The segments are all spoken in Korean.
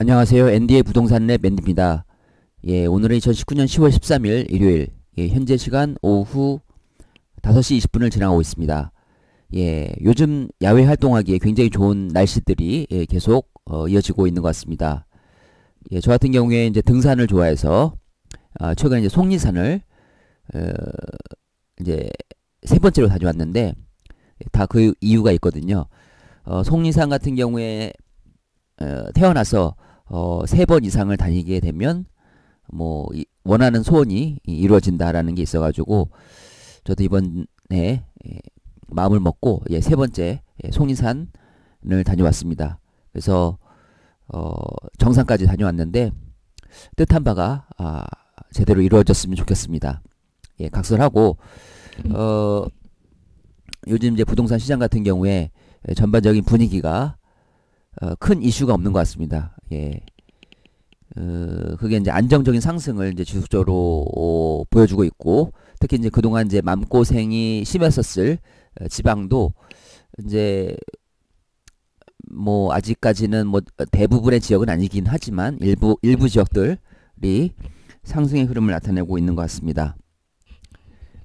안녕하세요. ND의 부동산 랩 앤디입니다. 예, 오늘은 2019년 10월 13일 일요일, 현재 시간 오후 5시 20분을 지나고 있습니다. 예, 요즘 야외 활동하기에 굉장히 좋은 날씨들이 계속 이어지고 있는 것 같습니다. 예, 저 같은 경우에 이제 등산을 좋아해서 최근에 이제 속리산을 어, 이제 세 번째로 다녀왔는데 다 그 이유가 있거든요. 속리산 같은 경우에 태어나서 3번 이상을 다니게 되면 뭐 원하는 소원이 이루어진다라는 게 있어가지고 저도 이번에 마음을 먹고 세 번째 속리산을 다녀왔습니다. 그래서 정상까지 다녀왔는데 뜻한 바가 제대로 이루어졌으면 좋겠습니다. 각설하고 요즘 이제 부동산 시장 같은 경우에 전반적인 분위기가 큰 이슈가 없는 것 같습니다. 그게 이제 안정적인 상승을 이제 지속적으로 보여주고 있고, 특히 이제 그동안 이제 마음고생이 심했었을 지방도 이제 뭐 아직까지는 뭐 대부분의 지역은 아니긴 하지만 일부 지역들이 상승의 흐름을 나타내고 있는 것 같습니다.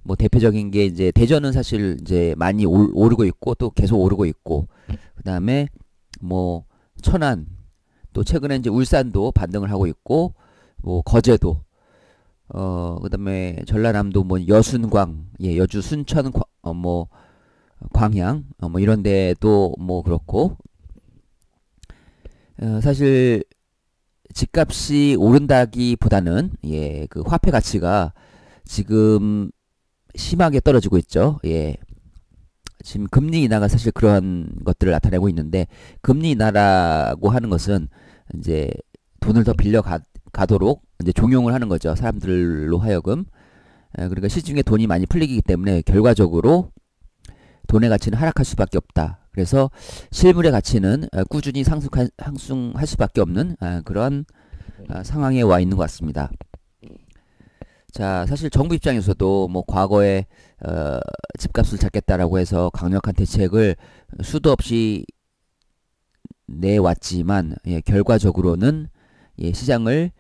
뭐 대표적인 게 이제 대전은 사실 이제 많이 오르고 있고 또 계속 오르고 있고, 그 다음에 뭐 천안, 또 최근에 이제 울산도 반등을 하고 있고, 뭐 거제도, 그다음에 전라남도 뭐 여순광, 여주 순천, 뭐 광양, 뭐 이런 데도 뭐 그렇고, 사실 집값이 오른다기보다는 그 화폐 가치가 지금 심하게 떨어지고 있죠. 지금 금리 인하가 사실 그런 것들을 나타내고 있는데, 금리 인하라고 하는 것은 이제 돈을 더 빌려 가도록 이제 종용을 하는 거죠. 사람들로 하여금. 그러니까 시중에 돈이 많이 풀리기 때문에 결과적으로 돈의 가치는 하락할 수밖에 없다. 그래서 실물의 가치는 꾸준히 상승할 수밖에 없는 그런 상황에 와 있는 것 같습니다. 자, 사실 정부 입장에서도 뭐 과거에 집값을 잡겠다라고 해서 강력한 대책을 수도 없이 내왔지만 결과적으로는 시장을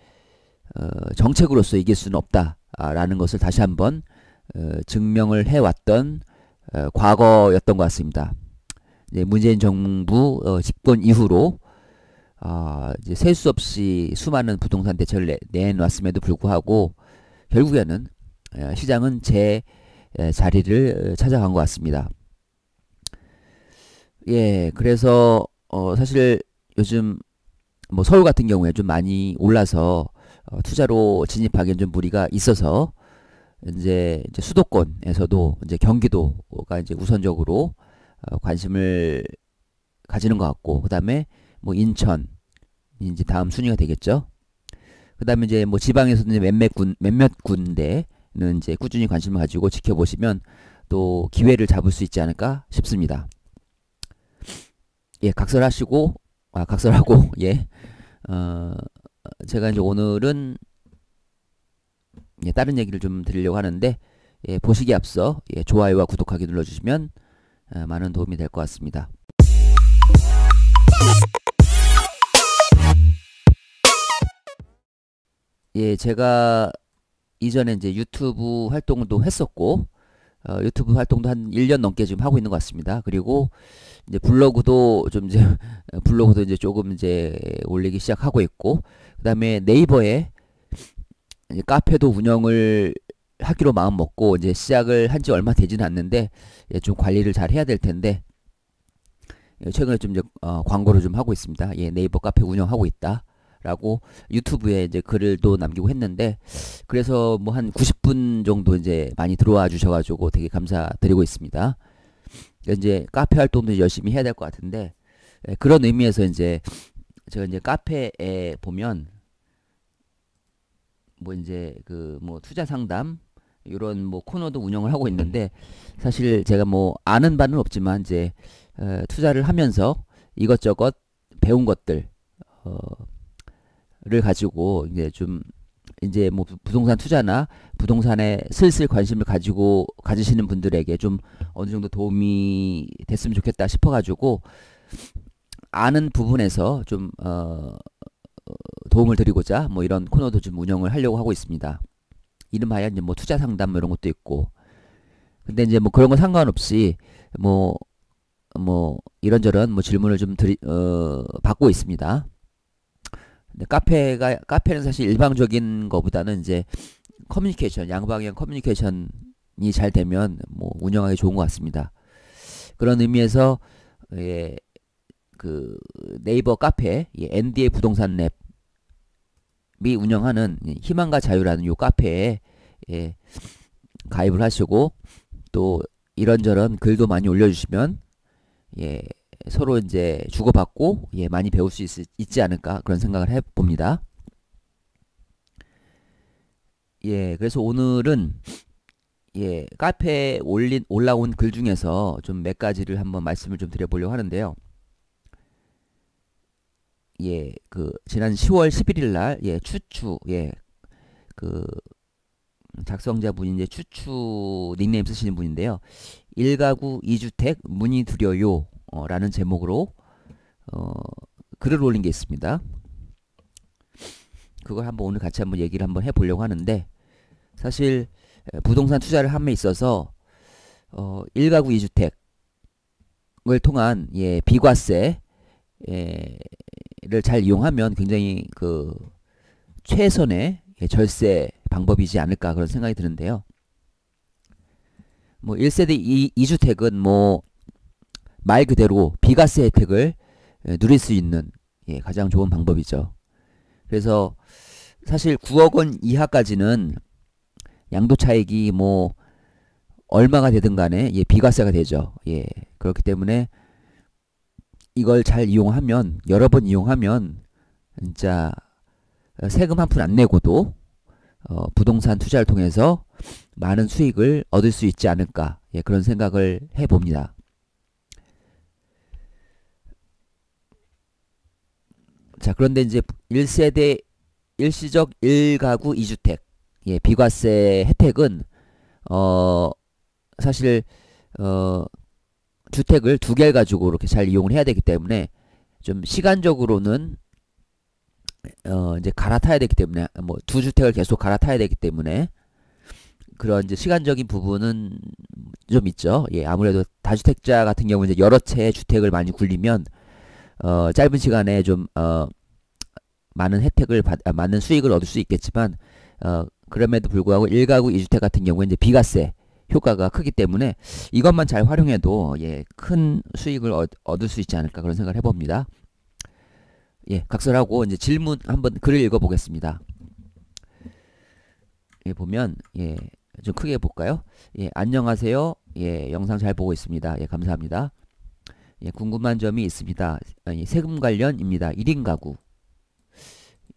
정책으로서 이길 수는 없다라는 것을 다시 한번 증명을 해왔던 과거였던 것 같습니다. 문재인 정부 집권 이후로 이제 셀 수 없이 수많은 부동산 대책을 내놨음에도 불구하고 결국에는 시장은 제 자리를 찾아간 것 같습니다. 그래서 사실 요즘 뭐 서울 같은 경우에 좀 많이 올라서 투자로 진입하기엔 좀 무리가 있어서 이제 수도권에서도 이제 경기도가 이제 우선적으로 관심을 가지는 것 같고, 그 다음에 뭐 인천이 이제 다음 순위가 되겠죠. 그 다음에 이제 뭐 지방에서도 이제 몇몇 군데는 이제 꾸준히 관심을 가지고 지켜보시면 또 기회를 잡을 수 있지 않을까 싶습니다. 각설하고, 제가 이제 오늘은 다른 얘기를 좀 드리려고 하는데, 보시기에 앞서 좋아요와 구독하기 눌러주시면 많은 도움이 될 것 같습니다. 제가 이전에 이제 유튜브 활동도 했었고, 유튜브 활동도 한 1년 넘게 지금 하고 있는 것 같습니다. 그리고 이제 블로그도 이제 조금 이제 올리기 시작하고 있고, 그 다음에 네이버에 이제 카페도 운영을 하기로 마음 먹고 이제 시작을 한 지 얼마 되지는 않는데, 좀 관리를 잘 해야 될 텐데, 최근에 좀 이제 광고를 좀 하고 있습니다. 네이버 카페 운영하고 있다 라고 유튜브에 이제 글도 남기고 했는데, 그래서 뭐 한 90분 정도 이제 많이 들어와 주셔가지고 되게 감사드리고 있습니다. 이제 카페 활동도 열심히 해야 될 것 같은데, 그런 의미에서 이제 제가 이제 카페에 보면 뭐 이제 그 뭐 투자 상담 이런 뭐 코너도 운영을 하고 있는데, 사실 제가 뭐 아는 바는 없지만 이제 투자를 하면서 이것저것 배운 것들 를 가지고 이제 뭐 부동산 투자나 부동산에 슬슬 관심을 가지시는 분들에게 좀 어느 정도 도움이 됐으면 좋겠다 싶어가지고 아는 부분에서 좀 도움을 드리고자 뭐 이런 코너도 좀 운영을 하려고 하고 있습니다. 이른바야 이제 뭐 투자 상담 뭐 이런 것도 있고. 근데 이제 뭐 그런 거 상관없이 뭐 이런저런 뭐 질문을 좀 받고 있습니다. 근데 카페는 사실 일방적인 거보다는 이제 커뮤니케이션, 양방향 커뮤니케이션이 잘 되면 뭐 운영하기 좋은 것 같습니다. 그런 의미에서 예, 그 네이버 카페 NDA 부동산 랩이 운영하는 희망과 자유라는 요 카페에 예, 가입을 하시고 또 이런저런 글도 많이 올려주시면 예, 서로 이제 주고받고 예, 많이 배울 수 있지 않을까 그런 생각을 해봅니다. 예, 그래서 오늘은 예, 카페에 올라온 글 중에서 좀 몇 가지를 한번 말씀을 좀 드려보려고 하는데요. 예, 그 지난 10월 11일 날 예, 추추 예, 그 작성자분이 이제 추추 닉네임 쓰시는 분인데요. 1가구 2주택 문의 드려요 라는 제목으로 글을 올린 게 있습니다. 그걸 한번 오늘 같이 한번 얘기를 한번 해보려고 하는데 사실 부동산 투자를 함에 있어서 1가구 2주택을 통한 예, 비과세 를 잘 이용하면 굉장히 그 최선의 예, 절세 방법이지 않을까 그런 생각이 드는데요. 뭐 1세대 2주택은 뭐 말 그대로 비과세 혜택을 누릴 수 있는 예, 가장 좋은 방법이죠. 그래서 사실 9억 원 이하까지는 양도차익이 뭐 얼마가 되든 간에 예, 비과세가 되죠. 예, 그렇기 때문에 이걸 잘 이용하면 여러 번 이용하면 진짜 세금 한 푼 안 내고도 부동산 투자를 통해서 많은 수익을 얻을 수 있지 않을까 예, 그런 생각을 해봅니다. 자, 그런데 이제 1세대 일시적 1가구 2주택 예, 비과세 혜택은 사실 주택을 두 개를 가지고 이렇게 잘 이용을 해야 되기 때문에 좀 시간적으로는 이제 갈아타야 되기 때문에 뭐 두 주택을 계속 갈아타야 되기 때문에 그런 이제 시간적인 부분은 좀 있죠. 예, 아무래도 다주택자 같은 경우는 이제 여러 채의 주택을 많이 굴리면 짧은 시간에 좀 많은 혜택을 많은 수익을 얻을 수 있겠지만 그럼에도 불구하고 1가구 2주택 같은 경우에 이제 비과세 효과가 크기 때문에 이것만 잘 활용해도 예, 큰 수익을 얻을 수 있지 않을까 그런 생각을 해봅니다. 예, 각설하고 이제 질문 한번 글을 읽어보겠습니다. 예, 보면 예, 좀 크게 볼까요? 예, 안녕하세요. 예, 영상 잘 보고 있습니다. 예, 감사합니다. 예, 궁금한 점이 있습니다. 아니, 세금 관련입니다. 1인 가구.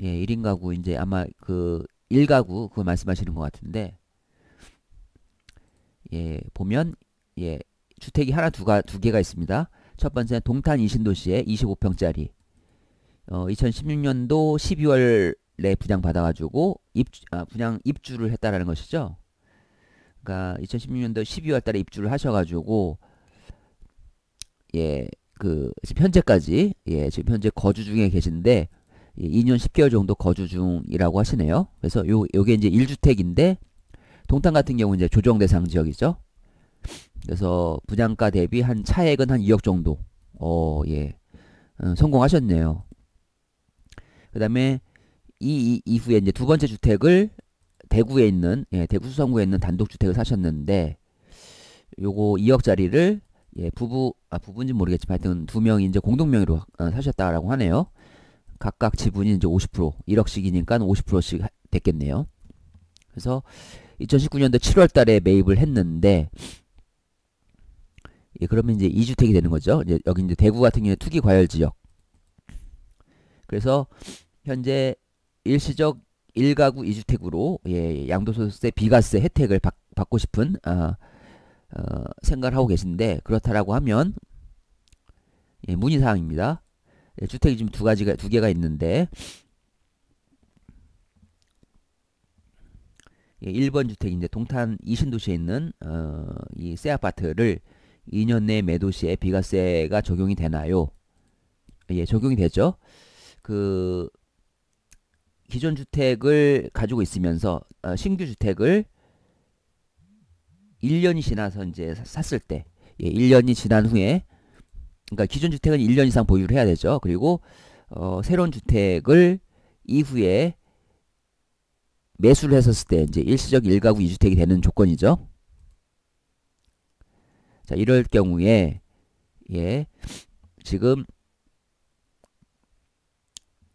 예, 1인 가구 이제 아마 그 1가구 그거 말씀하시는 것 같은데 예, 보면 예, 주택이 두 개가 있습니다. 첫 번째는 동탄 이신도시에 25평짜리 2016년도 12월에 분양받아가지고 분양 입주를 했다라는 것이죠. 그러니까 2016년도 12월 달에 입주를 하셔가지고 예, 그 지금 현재까지 예, 지금 현재 거주 중에 계신데 2년 10개월 정도 거주 중이라고 하시네요. 그래서 요게 이제 1주택인데 동탄 같은 경우 이제 조정 대상 지역이죠. 그래서 분양가 대비 한 차액은 한 2억 정도. 예. 성공하셨네요. 그다음에 이 이후에 이제 두 번째 주택을 대구에 있는 예, 대구 수성구에 있는 단독 주택을 사셨는데 요거 2억짜리를 예, 부부인지 모르겠지만 하여튼 두 명이 이제 공동 명의로 사셨다라고 하네요. 각각 지분이 이제 50%, 1억씩이니까 50%씩 됐겠네요. 그래서 2019년도 7월 달에 매입을 했는데 예, 그러면 이제 2주택이 되는 거죠. 이제 여기 이제 대구 같은 경우에 투기 과열 지역. 그래서 현재 일시적 1가구 2주택으로 예, 양도소득세 비과세 혜택을 받고 싶은 생각을 하고 계신데 그렇다라고 하면 예, 문의사항입니다. 예, 주택이 지금 두 개가 있는데 예, 1번 주택 이제 동탄 이신도시에 있는 이 새 아파트를 2년 내 매도 시에 비과세가 적용이 되나요? 예, 적용이 되죠. 그 기존 주택을 가지고 있으면서 신규 주택을 1년이 지나서 이제 샀을 때, 1년이 지난 후에, 그러니까 기존 주택은 1년 이상 보유를 해야 되죠. 그리고 새로운 주택을 이후에 매수를 했었을 때 이제 일시적 1가구 2주택이 되는 조건이죠. 자, 이럴 경우에 지금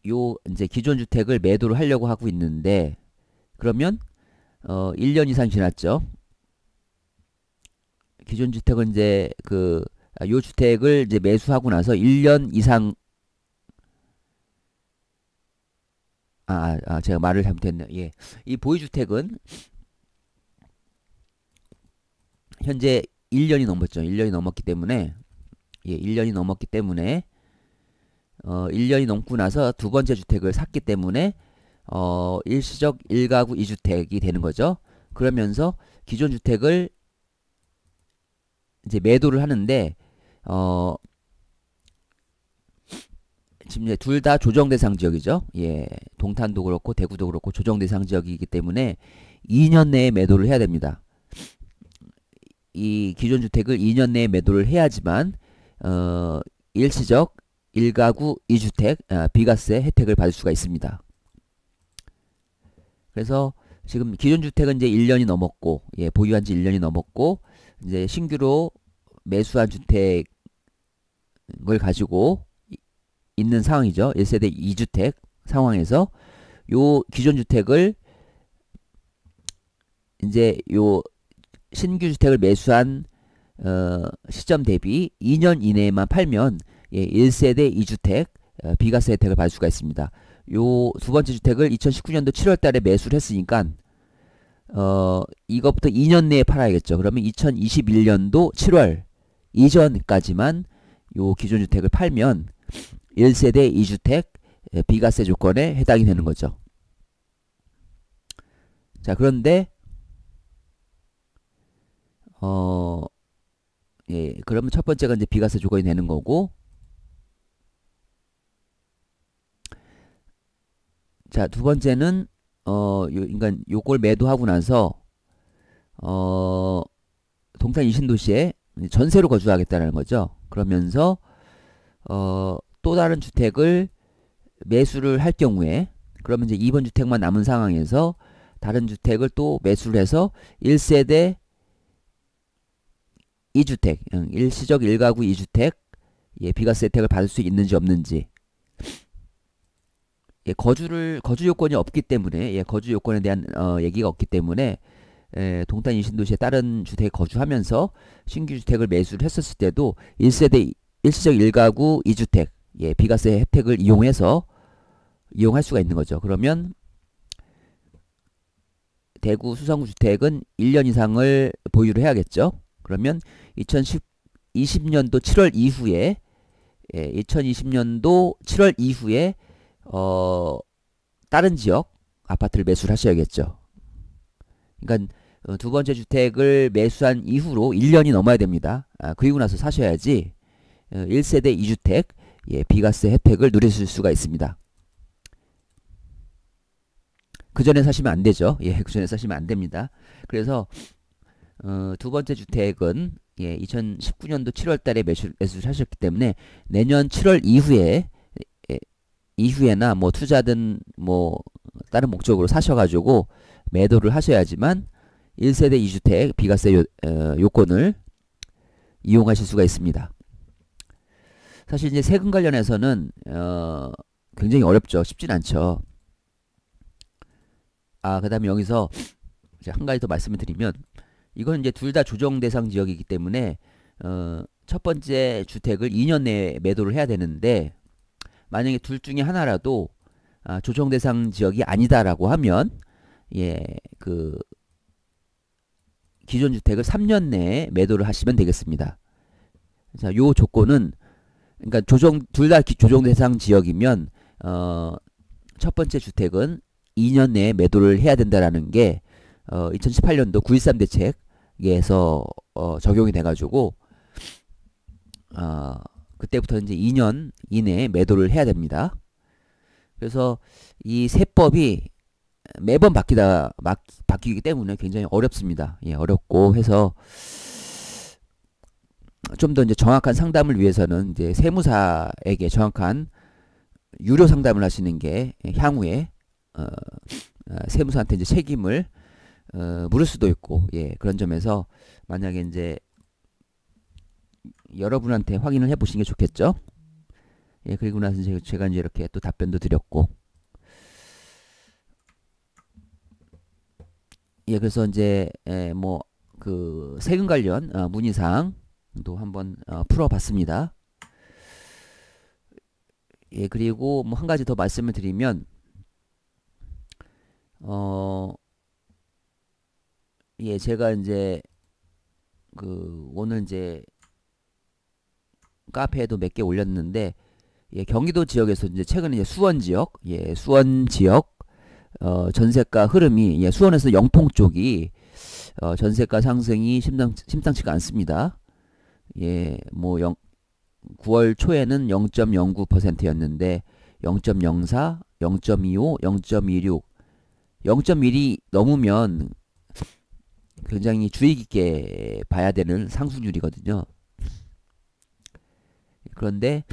요 이제 기존 주택을 매도를 하려고 하고 있는데, 그러면 1년 이상 지났죠. 기존 주택은 이제 요 주택을 이제 매수하고 나서 1년 이상 제가 말을 잘못했네요. 이 보유주택은 현재 1년이 넘었죠. 1년이 넘었기 때문에 1년이 넘었기 때문에 1년이 넘고 나서 두 번째 주택을 샀기 때문에 일시적 1가구 2주택이 되는 거죠. 그러면서 기존 주택을 이제 매도를 하는데 지금 이제 둘 다 조정 대상 지역이죠. 동탄도 그렇고 대구도 그렇고 조정 대상 지역이기 때문에 2년 내에 매도를 해야 됩니다. 이 기존 주택을 2년 내에 매도를 해야지만 일시적 1가구 2주택 비과세 혜택을 받을 수가 있습니다. 그래서 지금 기존 주택은 이제 1년이 넘었고, 보유한 지 1년이 넘었고, 이제 신규로 매수한 주택을 가지고 있는 상황이죠. 1세대 2주택 상황에서 요 기존 주택을 이제 요 신규 주택을 매수한 시점 대비 2년 이내에만 팔면 1세대 2주택 비과세 혜택을 받을 수가 있습니다. 요 두 번째 주택을 2019년도 7월 달에 매수를 했으니까 이것부터 2년 내에 팔아야겠죠. 그러면 2021년도 7월 이전까지만 요 기존 주택을 팔면 1세대 2주택 비과세 조건에 해당이 되는 거죠. 자, 그런데 그러면 첫 번째가 이제 비과세 조건이 되는 거고, 자, 두 번째는 그러니까 요걸 매도하고 나서 동탄 이신도시에 전세로 거주하겠다는 거죠. 그러면서 또 다른 주택을 매수를 할 경우에, 그러면 이제 2번 주택만 남은 상황에서 다른 주택을 또 매수를 해서 1세대 2주택, 일시적 1가구 2주택 비과세 혜택을 받을 수 있는지 없는지, 거주 요건이 없기 때문에, 거주 요건에 대한 얘기가 없기 때문에 동탄 이신도시에 다른 주택에 거주하면서 신규 주택을 매수를 했었을 때도 1세대 일시적 1가구 2주택 비과세 혜택을 이용해서 이용할 수가 있는 거죠. 그러면 대구 수성구 주택은 1년 이상을 보유를 해야겠죠. 그러면 2020년도 7월 이후에 2020년도 7월 이후에 다른 지역 아파트를 매수를 하셔야겠죠. 그러니까 두 번째 주택을 매수한 이후로 1년이 넘어야 됩니다. 그리고 나서 사셔야지 1세대 2주택 비과세 혜택을 누리실 수가 있습니다. 그 전에 사시면 안 되죠. 그 전에 사시면 안 됩니다. 그래서 두 번째 주택은 2019년도 7월 달에 매수를 하셨기 때문에 내년 7월 이후에나 뭐 투자든 뭐 다른 목적으로 사셔가지고 매도를 하셔야지만 1세대 2주택 비과세 요건을 이용하실 수가 있습니다. 사실 이제 세금 관련해서는 굉장히 어렵죠. 쉽진 않죠. 그 다음에 여기서 이제 한 가지 더 말씀을 드리면, 이건 이제 둘 다 조정 대상 지역이기 때문에 첫 번째 주택을 2년 내에 매도를 해야 되는데, 만약에 둘 중에 하나라도 조정 대상 지역이 아니다라고 하면 그 기존 주택을 3년 내에 매도를 하시면 되겠습니다. 자, 요 조건은, 그러니까 둘 다 조정 대상 지역이면 첫 번째 주택은 2년 내에 매도를 해야 된다라는 게 2018년도 9.13 대책에서 적용이 돼가지고 그때부터 이제 2년 이내에 매도를 해야 됩니다. 그래서 이 세법이 매번 바뀌기 때문에 굉장히 어렵습니다. 예, 어렵고 해서 좀 더 이제 정확한 상담을 위해서는 이제 세무사에게 정확한 유료 상담을 하시는 게 향후에 세무사한테 이제 책임을 물을 수도 있고, 예, 그런 점에서 만약에 이제 여러분한테 확인을 해보시는 게 좋겠죠. 예, 그리고 나서 제가 이제 이렇게 또 답변도 드렸고, 예, 그래서 이제 뭐 그 세금 관련 문의사항도 한번 풀어봤습니다. 예, 그리고 뭐 한 가지 더 말씀을 드리면 예, 제가 이제 그 오늘 이제 카페에도 몇 개 올렸는데, 예, 경기도 지역에서 이제 최근에 이제 수원 지역, 예, 수원 지역 전세가 흐름이, 예, 수원에서 영통 쪽이 전세가 상승이 심상치가 않습니다. 예, 뭐 9월 초에는 0.09%였는데 0.04, 0.25, 0.26, 0.1이 넘으면 굉장히 주의 깊게 봐야 되는 상승률이거든요. 그런데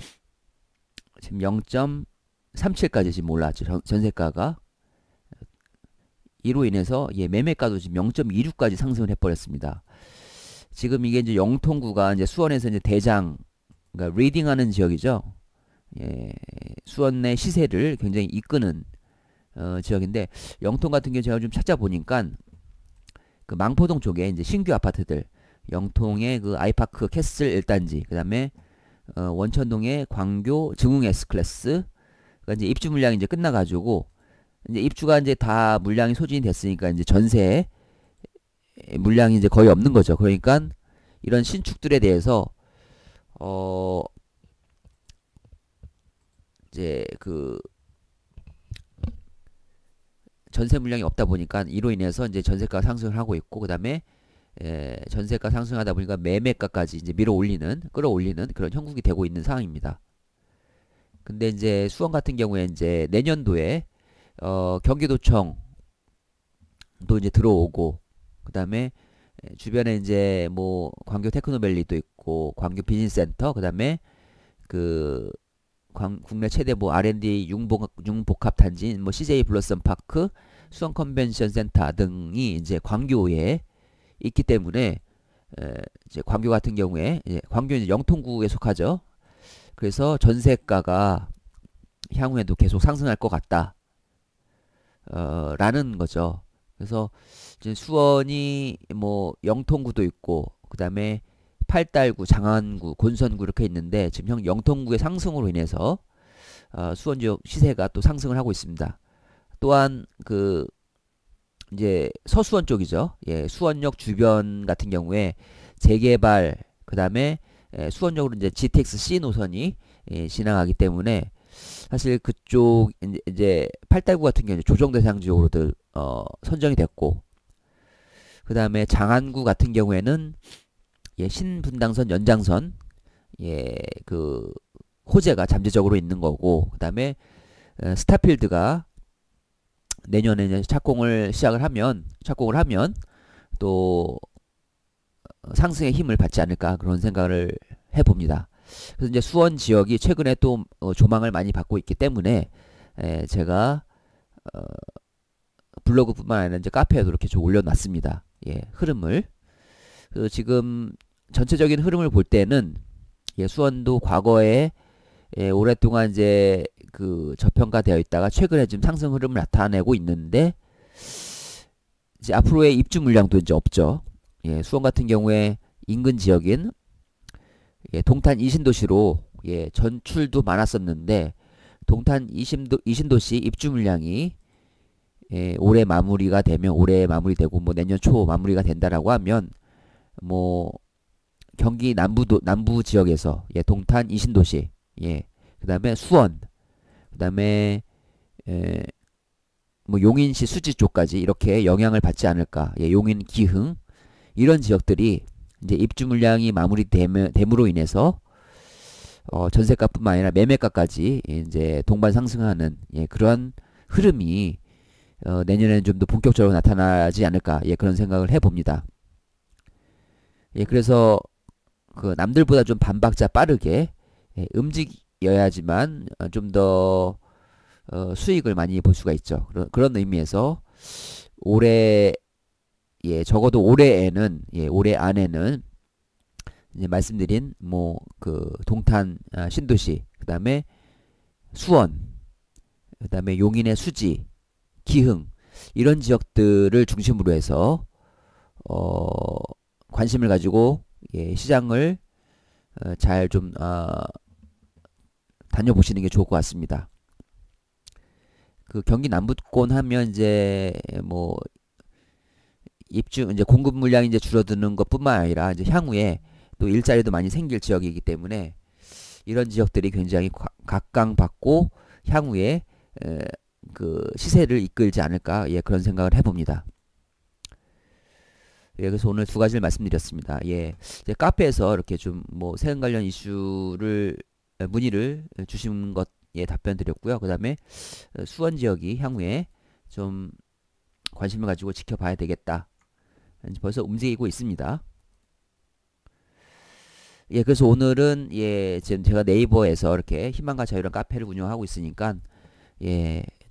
지금 0.37까지 지금 올라왔죠. 전세가가. 이로 인해서, 예, 매매가도 지금 0.26까지 상승을 해버렸습니다. 지금 이게 이제 영통구가 이제 수원에서 이제 대장, 그러니까 리딩하는 지역이죠. 예, 수원 내 시세를 굉장히 이끄는 지역인데, 영통 같은 경우 제가 좀 찾아보니까 그 망포동 쪽에 이제 신규 아파트들, 영통의 그 아이파크 캐슬 1단지, 그 다음에 원천동의 광교 증흥 S클래스, 그러니까 이제 입주 물량이 이제 끝나가지고 이제 입주가 이제 다 물량이 소진이 됐으니까 이제 전세 물량이 이제 거의 없는 거죠. 그러니까 이런 신축들에 대해서 이제 그 전세 물량이 없다 보니까 이로 인해서 이제 전세가 상승을 하고 있고, 그 다음에 전세가 상승하다 보니까 매매가까지 이제 끌어올리는 그런 형국이 되고 있는 상황입니다. 근데 이제 수원 같은 경우에 이제 내년도에 경기도청도 이제 들어오고, 그 다음에 주변에 이제 뭐 광교 테크노밸리도 있고, 광교 비즈니스센터, 그 다음에 그 국내 최대 뭐 R&D 융복합 단지, 뭐 CJ 블러썸 파크, 수원 컨벤션 센터 등이 이제 광교에 있기 때문에, 이제 광교 같은 경우에, 광교는 영통구에 속하죠. 그래서 전세가가 향후에도 계속 상승할 것 같다. 라는 거죠. 그래서 이제 수원이 뭐 영통구도 있고, 그 다음에 팔달구, 장안구, 곤선구 이렇게 있는데, 지금 영통구의 상승으로 인해서 수원 지역 시세가 또 상승을 하고 있습니다. 또한 그 이제 서수원 쪽이죠. 예, 수원역 주변 같은 경우에 재개발, 그 다음에 수원역으로 이제 GTX C 노선이 지나가기 때문에 사실 그쪽 이제 팔달구 같은 경우는 조정 대상 지역으로도 선정이 됐고, 그 다음에 장안구 같은 경우에는, 예, 신분당선 연장선, 예, 그 호재가 잠재적으로 있는 거고, 그 다음에 스타필드가 내년에 이제 착공을 하면 또 상승의 힘을 받지 않을까, 그런 생각을 해봅니다. 그래서 이제 수원 지역이 최근에 또 조망을 많이 받고 있기 때문에 제가 블로그뿐만 아니라 이제 카페에도 이렇게 좀 올려놨습니다. 예, 흐름을. 지금 전체적인 흐름을 볼 때는, 예, 수원도 과거에 오랫동안 이제 그 저평가되어 있다가 최근에 지금 상승 흐름을 나타내고 있는데, 이제 앞으로의 입주 물량도 이제 없죠. 예, 수원 같은 경우에 인근 지역인, 예, 동탄 이신도시로, 예, 전출도 많았었는데, 동탄 이신도시 입주 물량이 올해 마무리되고 뭐 내년 초 마무리가 된다라고 하면, 뭐 경기 남부 지역에서, 예, 동탄 이신도시, 예, 그다음에 수원, 그다음에 뭐 용인시 수지 쪽까지 이렇게 영향을 받지 않을까. 예, 용인 기흥 이런 지역들이 이제 입주 물량이 마무리됨으로 인해서 전세값뿐만 아니라 매매가까지 이제 동반 상승하는 그러한 흐름이 내년에는 좀 더 본격적으로 나타나지 않을까 그런 생각을 해봅니다. 그래서 그 남들보다 좀 반박자 빠르게 움직여야지만 좀 더 수익을 많이 볼 수가 있죠. 그런 의미에서 올해 적어도 올해에는 올해 안에는 이제 말씀드린 뭐 그 동탄 신도시, 그다음에 수원, 그다음에 용인의 수지, 기흥 이런 지역들을 중심으로 해서 관심을 가지고 시장을 잘 좀 다녀보시는 게 좋을 것 같습니다. 그 경기 남부권 하면 이제 뭐 입주 이제 공급 물량이 이제 줄어드는 것뿐만 아니라 이제 향후에 또 일자리도 많이 생길 지역이기 때문에 이런 지역들이 굉장히 각광받고 향후에 그 시세를 이끌지 않을까 그런 생각을 해봅니다. 그래서 오늘 두 가지를 말씀드렸습니다. 이제 카페에서 이렇게 좀 뭐 세금 관련 이슈를 문의를 주신 것 답변 드렸고요. 그 다음에 수원 지역이 향후에 좀 관심을 가지고 지켜봐야 되겠다. 벌써 움직이고 있습니다. 그래서 오늘은 지금 제가 네이버에서 이렇게 희망과 자유란 카페를 운영하고 있으니까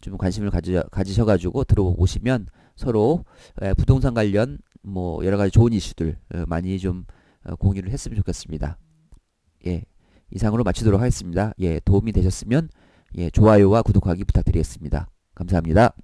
좀 관심을 가지셔가지고 들어오시면 서로 부동산 관련 뭐 여러 가지 좋은 이슈들 많이 좀 공유를 했으면 좋겠습니다. 이상으로 마치도록 하겠습니다. 도움이 되셨으면 좋아요와 구독하기 부탁드리겠습니다. 감사합니다.